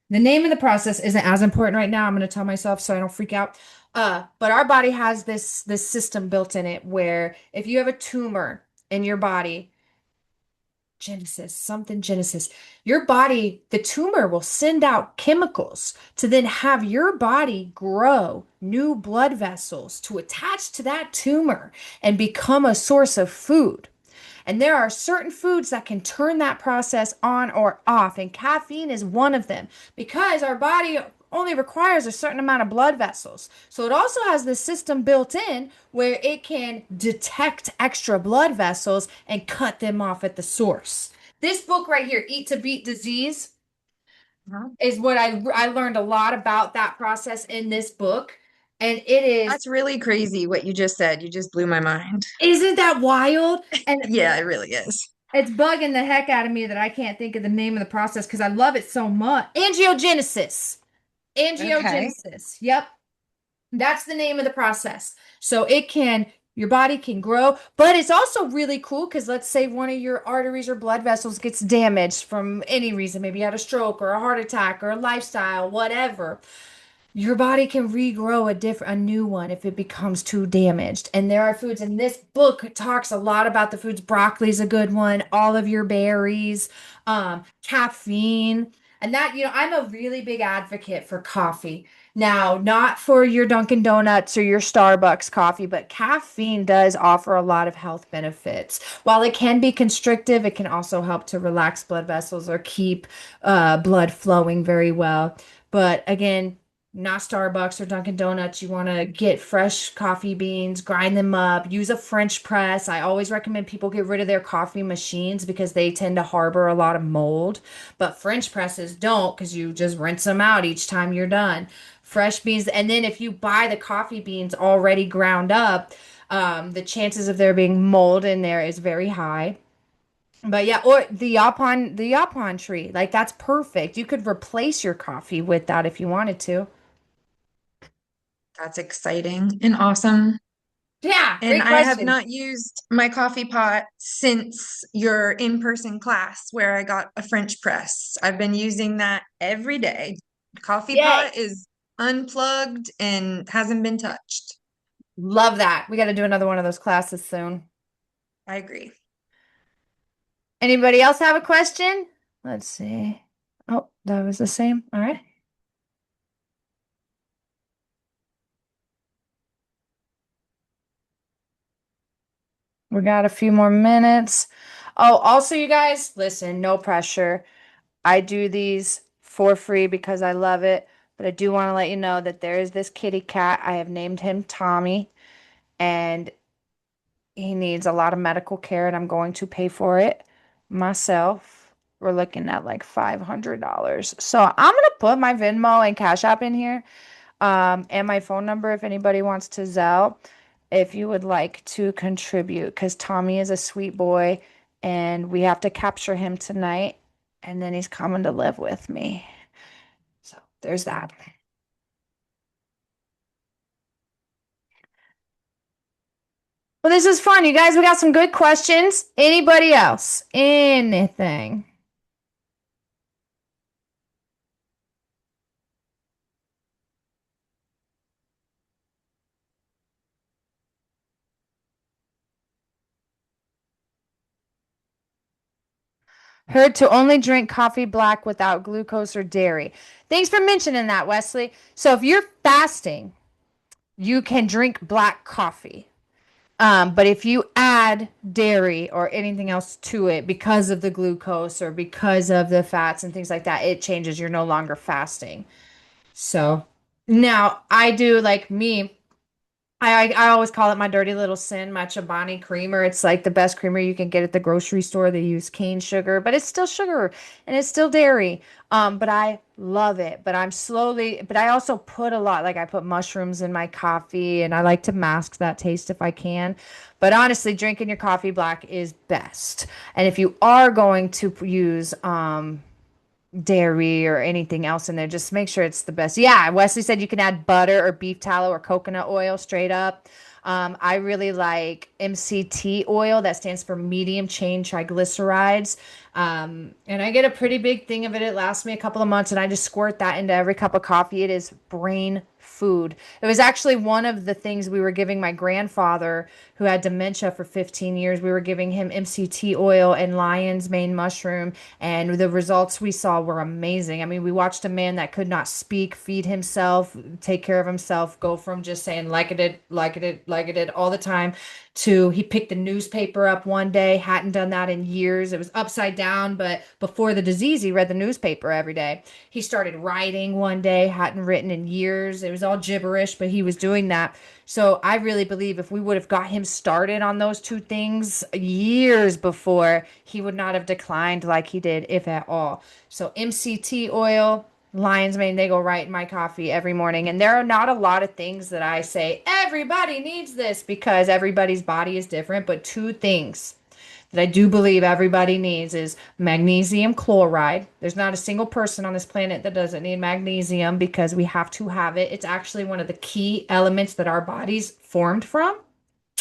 The name of the process isn't as important right now. I'm gonna tell myself so I don't freak out. But our body has this system built in it where if you have a tumor in your body, Genesis. Your body, the tumor will send out chemicals to then have your body grow new blood vessels to attach to that tumor and become a source of food. And there are certain foods that can turn that process on or off, and caffeine is one of them because our body only requires a certain amount of blood vessels. So it also has this system built in where it can detect extra blood vessels and cut them off at the source. This book right here, Eat to Beat Disease, Huh? is what I learned a lot about that process in this book. And it is, That's really crazy what you just said. You just blew my mind. isn't that wild? And Yeah, it really is. it's bugging the heck out of me that I can't think of the name of the process because I love it so much. Angiogenesis. Okay. Angiogenesis. Yep. That's the name of the process. So your body can grow, but it's also really cool because let's say one of your arteries or blood vessels gets damaged from any reason. Maybe you had a stroke or a heart attack or a lifestyle, whatever. Your body can regrow a new one if it becomes too damaged. And there are foods, and this book talks a lot about the foods. Broccoli's a good one, all of your berries, caffeine. And that, I'm a really big advocate for coffee. Now, not for your Dunkin' Donuts or your Starbucks coffee, but caffeine does offer a lot of health benefits. While it can be constrictive, it can also help to relax blood vessels or keep blood flowing very well. But again, not Starbucks or Dunkin' Donuts. You want to get fresh coffee beans, grind them up, use a French press. I always recommend people get rid of their coffee machines because they tend to harbor a lot of mold. But French presses don't because you just rinse them out each time you're done. Fresh beans. And then if you buy the coffee beans already ground up, the chances of there being mold in there is very high. But yeah, or the Yapon tree, like that's perfect. You could replace your coffee with that if you wanted to. That's exciting and awesome. Yeah, And great I have question. not used my coffee pot since your in-person class where I got a French press. I've been using that every day. Coffee Yay. pot is unplugged and hasn't been touched. Love that. We got to do another one of those classes soon. I agree. Anybody else have a question? Let's see. Oh, that was the same. All right. We got a few more minutes. Oh, also, you guys, listen, no pressure. I do these for free because I love it, but I do want to let you know that there is this kitty cat. I have named him Tommy, and he needs a lot of medical care, and I'm going to pay for it myself. We're looking at like $500. So I'm gonna put my Venmo and Cash App in here, and my phone number if anybody wants to Zelle, if you would like to contribute, because Tommy is a sweet boy, and we have to capture him tonight, and then he's coming to live with me. So there's that. Well, this was fun, you guys. We got some good questions. Anybody else? Anything? Heard to only drink coffee black without glucose or dairy. Thanks for mentioning that, Wesley. So if you're fasting, you can drink black coffee. But if you add dairy or anything else to it because of the glucose or because of the fats and things like that, it changes. You're no longer fasting. So now I do like me. I always call it my dirty little sin, my Chobani creamer. It's like the best creamer you can get at the grocery store. They use cane sugar, but it's still sugar and it's still dairy. But I love it. But I also put a lot, like I put mushrooms in my coffee and I like to mask that taste if I can. But honestly, drinking your coffee black is best. And if you are going to use dairy or anything else in there, just make sure it's the best. Yeah, Wesley said you can add butter or beef tallow or coconut oil straight up. I really like MCT oil, that stands for medium chain triglycerides. And I get a pretty big thing of it. It lasts me a couple of months, and I just squirt that into every cup of coffee. It is brain food. It was actually one of the things we were giving my grandfather, who had dementia for 15 years. We were giving him MCT oil and lion's mane mushroom, and the results we saw were amazing. I mean, we watched a man that could not speak, feed himself, take care of himself, go from just saying like it did, like it did, like it did all the time to he picked the newspaper up one day, hadn't done that in years. It was upside down, but before the disease, he read the newspaper every day. He started writing one day, hadn't written in years. It was all gibberish, but he was doing that. So I really believe if we would have got him started on those two things years before, he would not have declined like he did, if at all. So MCT oil, lion's mane, they go right in my coffee every morning. And there are not a lot of things that I say, everybody needs this, because everybody's body is different. But two things that I do believe everybody needs is magnesium chloride. There's not a single person on this planet that doesn't need magnesium, because we have to have it. It's actually one of the key elements that our bodies formed from,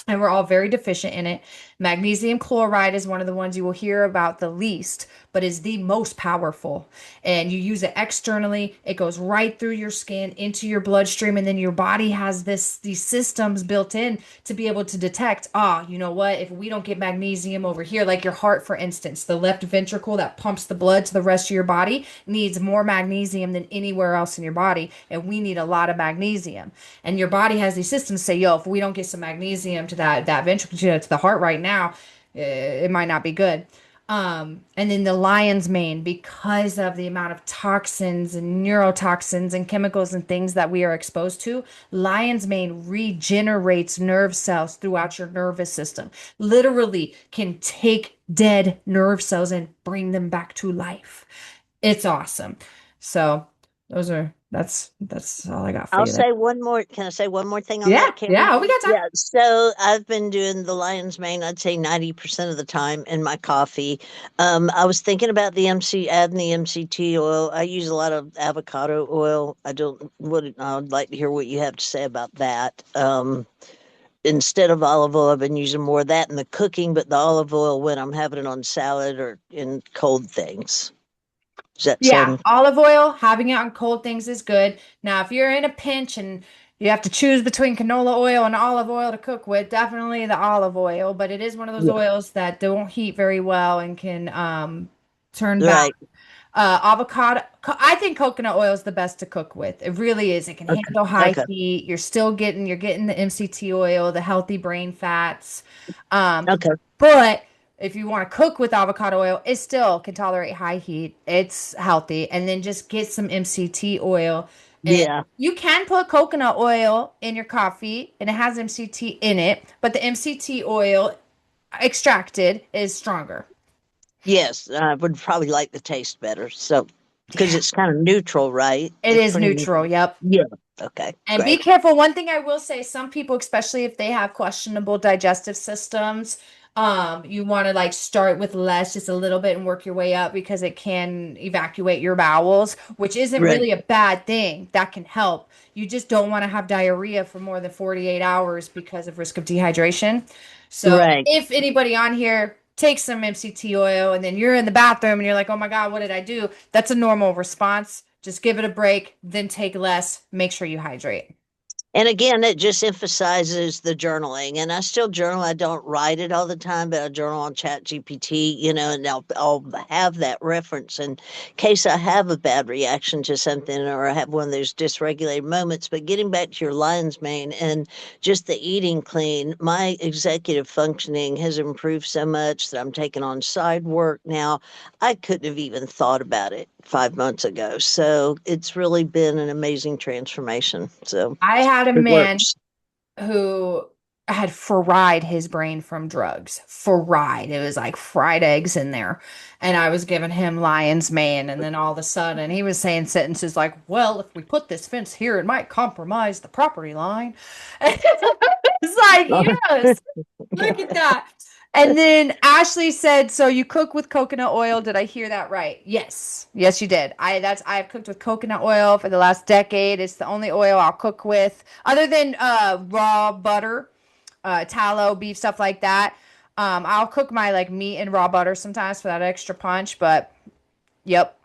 and we're all very deficient in it. Magnesium chloride is one of the ones you will hear about the least, but is the most powerful. And you use it externally. It goes right through your skin into your bloodstream, and then your body has these systems built in to be able to detect, you know what? If we don't get magnesium over here, like your heart, for instance, the left ventricle that pumps the blood to the rest of your body needs more magnesium than anywhere else in your body, and we need a lot of magnesium. And your body has these systems say, yo, if we don't get some magnesium to that ventricle, to the heart right now, it might not be good. And then the lion's mane, because of the amount of toxins and neurotoxins and chemicals and things that we are exposed to, lion's mane regenerates nerve cells throughout your nervous system. Literally can take dead nerve cells and bring them back to life. It's awesome. So that's all I got for I'll you there. say one more. Can I say one more thing on Yeah, that, Cameron? yeah, we got time. Yeah. So I've been doing the lion's mane, I'd say 90% of the time in my coffee. I was thinking about adding the MCT oil. I use a lot of avocado oil. I'd like to hear what you have to say about that. Instead of olive oil, I've been using more of that in the cooking, but the olive oil when I'm having it on salad or in cold things. Does that Yeah, sound? olive oil, having it on cold things is good. Now, if you're in a pinch and you have to choose between canola oil and olive oil to cook with, definitely the olive oil, but it is one of those Yeah. oils that don't heat very well and can turn bad. Right. Avocado, I think coconut oil is the best to cook with. It really is. It can Okay. handle high Okay. heat. You're getting the MCT oil, the healthy brain fats. Okay. But if you want to cook with avocado oil, it still can tolerate high heat. It's healthy. And then just get some MCT oil. And Yeah. you can put coconut oil in your coffee, and it has MCT in it, but the MCT oil extracted is stronger. Yes, I would probably like the taste better. So, because Yeah. it's kind of neutral, right? It It's is pretty neutral. Yep. Yeah. Okay. And be Great. careful. One thing I will say, some people, especially if they have questionable digestive systems, You want to like start with less, just a little bit, and work your way up because it can evacuate your bowels, which isn't Right. really a bad thing. That can help. You just don't want to have diarrhea for more than 48 hours because of risk of dehydration. So Right. if anybody on here takes some MCT oil and then you're in the bathroom and you're like, oh my God, what did I do? That's a normal response. Just give it a break, then take less. Make sure you hydrate. And again, it just emphasizes the journaling. And I still journal. I don't write it all the time, but I journal on Chat GPT, and I'll have that reference in case I have a bad reaction to something or I have one of those dysregulated moments. But getting back to your lion's mane and just the eating clean, my executive functioning has improved so much that I'm taking on side work now. I couldn't have even thought about it 5 months ago. So it's really been an amazing transformation. So I had a it man works. who had fried his brain from drugs. Fried. It was like fried eggs in there. And I was giving him lion's mane. And then all of a sudden he was saying sentences like, well, if we put this fence here, it might compromise the property line. It's like, yes, look at that. And then Ashley said, "So you cook with coconut oil? Did I hear that right?" Yes, yes, you did. I've cooked with coconut oil for the last decade. It's the only oil I'll cook with, other than raw butter, tallow, beef, stuff like that. I'll cook my like meat in raw butter sometimes for that extra punch. But yep,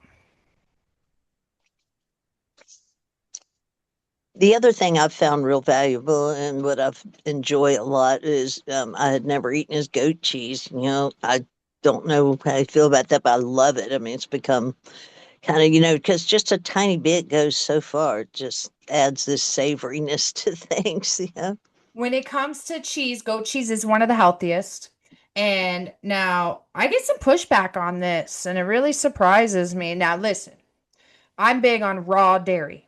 The other thing I've found real valuable and what I've enjoy a lot is I had never eaten is goat cheese. I don't know how you feel about that, but I love it. I mean, it's become kind of, because just a tiny bit goes so far. It just adds this savoriness to things. when it comes to cheese, goat cheese is one of the healthiest. And now I get some pushback on this, and it really surprises me. Now, listen, I'm big on raw dairy,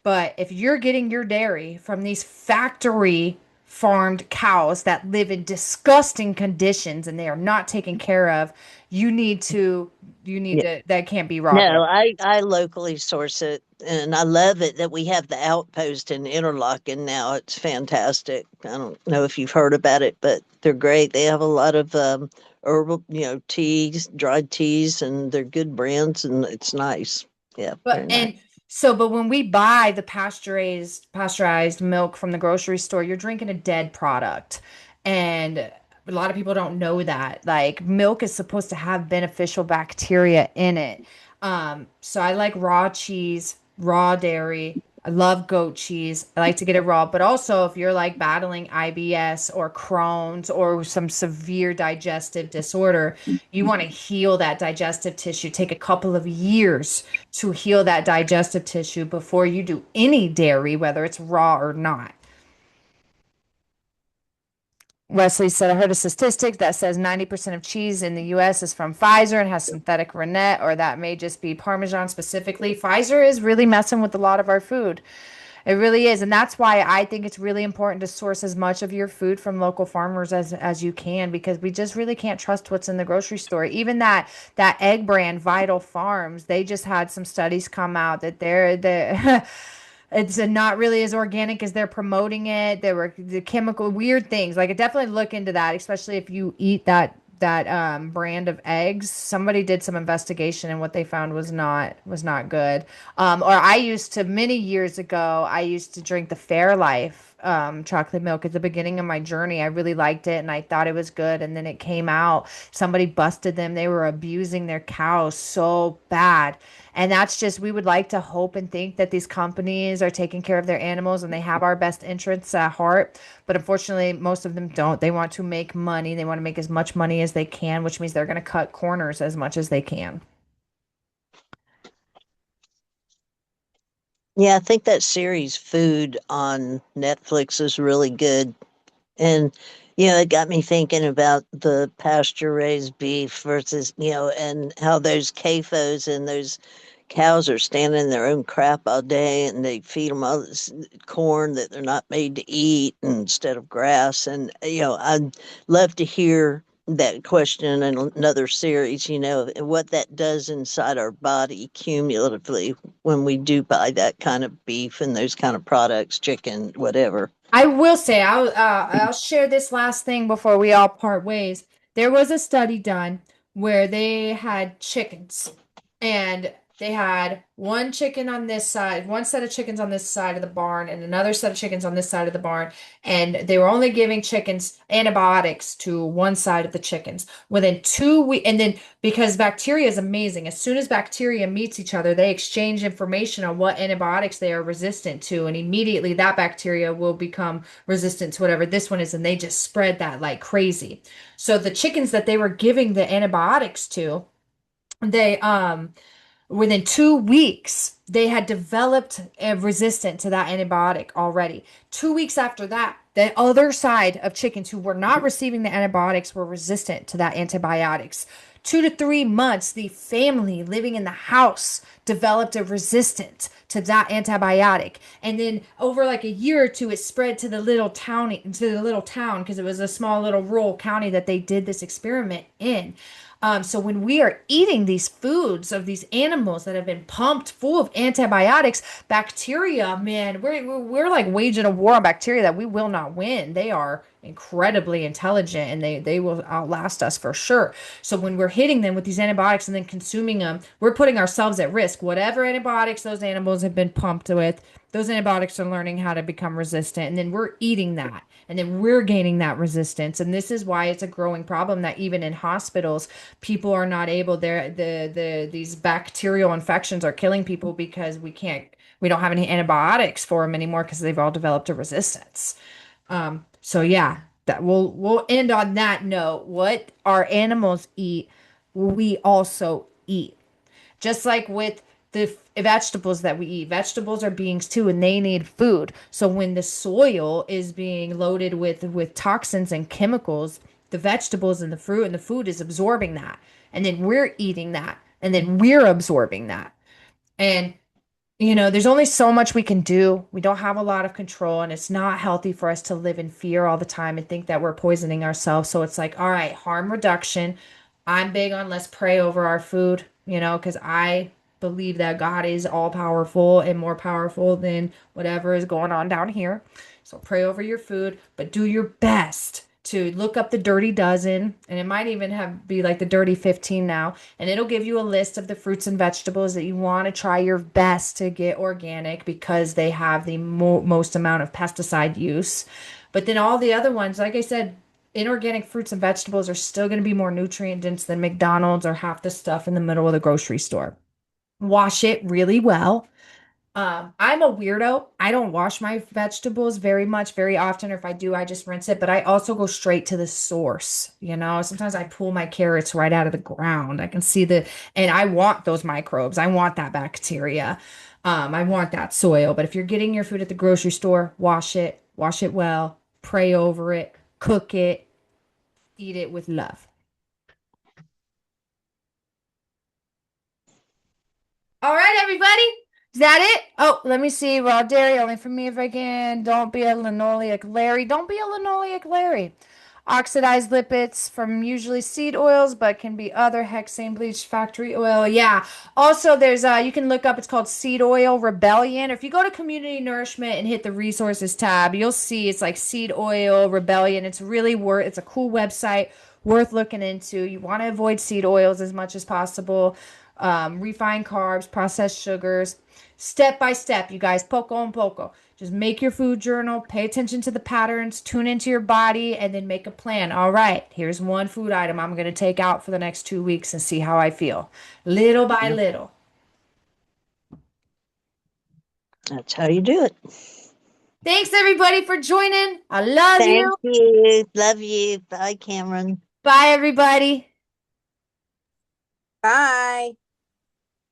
but if you're getting your dairy from these factory farmed cows that live in disgusting conditions and they are not taken care of, you need to, Yeah. that can't be raw dairy. No, I locally source it, and I love it that we have the outpost in Interlaken now. It's fantastic. I don't know if you've heard about it, but they're great. They have a lot of herbal, teas, dried teas, and they're good brands, and it's nice. Yeah, But very nice. and but when we buy the pasteurized milk from the grocery store, you're drinking a dead product. And a lot of people don't know that. Like milk is supposed to have beneficial bacteria in it. So I like raw cheese, raw dairy. I love goat cheese. I like to get it raw, but also if you're like battling IBS or Crohn's or some severe digestive disorder, you want to heal that digestive tissue. Take a couple of years to heal that digestive tissue before you do any dairy, whether it's raw or not. Wesley said, I heard a statistic that says 90% of cheese in the US is from Pfizer and has synthetic rennet, or that may just be Parmesan specifically. Pfizer is really messing with a lot of our food. It really is. And that's why I think it's really important to source as much of your food from local farmers as you can, because we just really can't trust what's in the grocery store. Even that egg brand Vital Farms, they just had some studies come out that they're it's not really as organic as they're promoting it. There were the chemical weird things. Like I definitely look into that, especially if you eat that brand of eggs. Somebody did some investigation and what they found was not good. Or I used to many years ago, I used to drink the Fairlife chocolate milk at the beginning of my journey. I really liked it and I thought it was good. And then it came out, somebody busted them. They were abusing their cows so bad. And that's just, we would like to hope and think that these companies are taking care of their animals and they have our best interests at heart. But unfortunately, most of them don't. They want to make money. They want to make as much money as they can, which means they're going to cut corners as much as they can. Yeah, I think that series Food on Netflix is really good. And, it got me thinking about the pasture raised beef versus, and how those CAFOs and those cows are standing in their own crap all day and they feed them all this corn that they're not made to eat instead of grass. And, I'd love to hear that question in another series, and what that does inside our body cumulatively when we do buy that kind of beef and those kind of products, chicken, whatever. I will say, I'll share this last thing before we all part ways. there was a study done where they had chickens and they had one chicken on this side, one set of chickens on this side of the barn, and another set of chickens on this side of the barn. And they were only giving chickens antibiotics to one side of the chickens. Within 2 weeks, and then because bacteria is amazing, as soon as bacteria meets each other, they exchange information on what antibiotics they are resistant to, and immediately that bacteria will become resistant to whatever this one is, and they just spread that like crazy. So the chickens that they were giving the antibiotics to, they within 2 weeks, they had developed a resistant to that antibiotic already. 2 weeks after that, the other side of chickens who were not receiving the antibiotics were resistant to that antibiotics. 2 to 3 months, the family living in the house developed a resistance to that antibiotic. And then over like a year or two, it spread to the little town, because it was a small little rural county that they did this experiment in. So when we are eating these foods of these animals that have been pumped full of antibiotics, bacteria, man, we're like waging a war on bacteria that we will not win. They are incredibly intelligent and they will outlast us for sure. So when we're hitting them with these antibiotics and then consuming them, we're putting ourselves at risk. Whatever antibiotics those animals have been pumped with, those antibiotics are learning how to become resistant, and then we're eating that, and then we're gaining that resistance. And this is why it's a growing problem that even in hospitals, people are not able there. These bacterial infections are killing people because we don't have any antibiotics for them anymore because they've all developed a resistance. So yeah, that we'll end on that note. What our animals eat, we also eat. Just like with the vegetables that we eat, vegetables are beings too, and they need food. So when the soil is being loaded with toxins and chemicals, the vegetables and the fruit and the food is absorbing that, and then we're eating that, and then we're absorbing that. And there's only so much we can do. We don't have a lot of control, and it's not healthy for us to live in fear all the time and think that we're poisoning ourselves. So it's like, all right, harm reduction. I'm big on let's pray over our food, because I believe that God is all powerful and more powerful than whatever is going on down here. So pray over your food, but do your best to look up the Dirty Dozen, and it might even be like the Dirty 15 now, and it'll give you a list of the fruits and vegetables that you want to try your best to get organic because they have the most amount of pesticide use. But then all the other ones, like I said, inorganic fruits and vegetables are still going to be more nutrient dense than McDonald's or half the stuff in the middle of the grocery store. Wash it really well. I'm a weirdo. I don't wash my vegetables very often, or if I do, I just rinse it. But I also go straight to the source. Sometimes I pull my carrots right out of the ground. I can see and I want those microbes. I want that bacteria. I want that soil. But if you're getting your food at the grocery store, wash it well, pray over it, cook it, eat it with love. All right, everybody. Is that it? Oh, let me see. Raw dairy only for me if I can. Don't be a linoleic Larry. Don't be a linoleic Larry. Oxidized lipids from usually seed oils, but can be other hexane bleached factory oil. Yeah. Also, there's you can look up. It's called Seed Oil Rebellion. Or if you go to Community Nourishment and hit the resources tab, you'll see it's like Seed Oil Rebellion. It's really It's a cool website, worth looking into. You want to avoid seed oils as much as possible. Refined carbs, processed sugars, step by step, you guys, poco and poco. Just make your food journal, pay attention to the patterns, tune into your body, and then make a plan. All right, here's one food item I'm going to take out for the next 2 weeks and see how I feel, little by little. That's how you do it. Thanks, everybody, for joining. I love you. Thank you. Love you. Bye, Cameron. Bye, everybody. Bye.